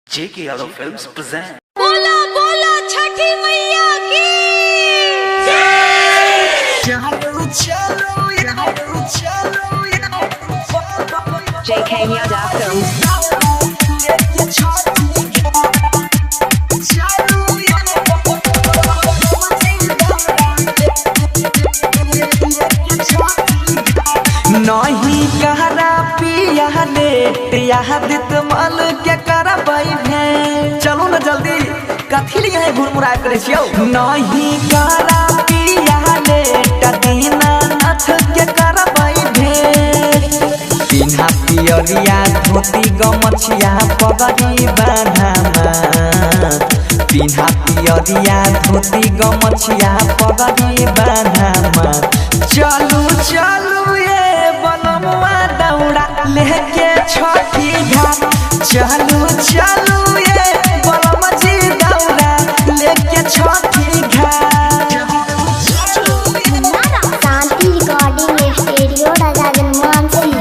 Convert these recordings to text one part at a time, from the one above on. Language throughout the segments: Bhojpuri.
JK Yadav Films present. बोला बोला छठी मैया की JK Yadav Films. नहीं कहरा पिया लेट यादित मल के करबै भें चलू न जल्दी कथी लिए है घुरमुरा करे छियौ नहीं कहरा पिया लेट दीनानाथ के करबै भें पिन्हा पियरिया धोती गमछिया पगड़ी बान्हामा पिन्हा पियरिया धोती गमछिया पगड़ी बान्हामा चलू चलू दौड़ा लेके छठी घाट चलू चलू ये बलम जी दौड़ा लेके छठी घाट शांति रिकॉर्डिंग स्टूडियो राजा मानसी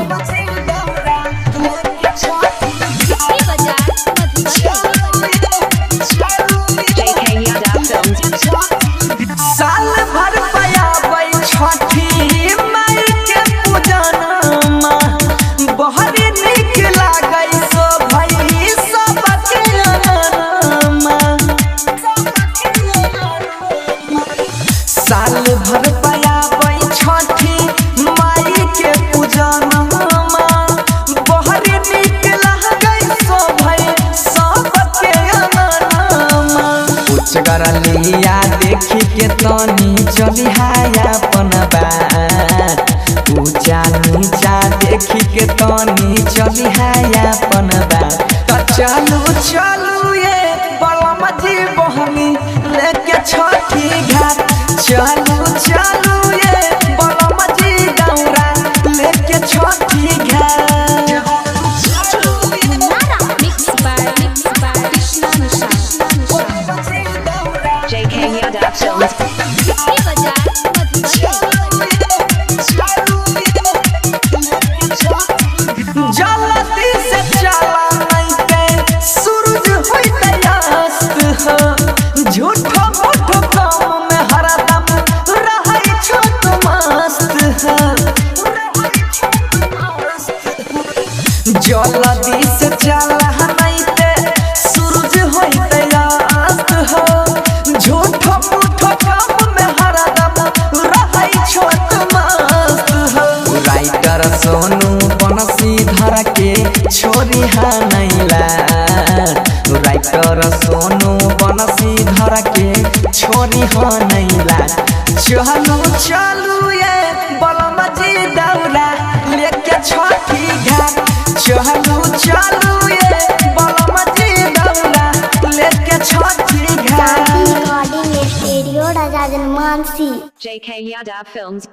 JK Yadav Films. साल भर पयाबै छठी माई के पूजनमा बहरी नीक लागै सो भई सबके अंगनमा साल भर पयाबै छठी माई के पूजनमा बहरी नीक लागै सो भई सबके अंगनमा उच्च करलिया देखी के तनी चली हाया अपन बात ऊंचा नीचा देखी के तनी चली हाया अपन बात तो चलू चलू ये बलम जी बहनी लेके छठी घाट चलू चलू ये बलम जी दौड़ा लेके छठी घाट JK Yadav Films. जल्दी से चला नहीं ते सूरज होई अस्त हो झूठो मूठो काम में हरदम रहै छो तो मस्त हो जल्दी से चला नहीं ते सूरज होई अस्त हो झूठो मूठो काम में हरदम रहै छो तो मस्त हो राइटर सोनू बनसी धर के छोरी हानैला राइटर सोनू बनसी धर के छोरी हानैला चलू चलू ये बलम जी दौड़ा लेके छठी घाट चलू चलू ये बलम जी दौड़ा लेके छठी घाट शांति रिकॉर्डिंग स्टूडियो राजा मानसी JK Yadav Films.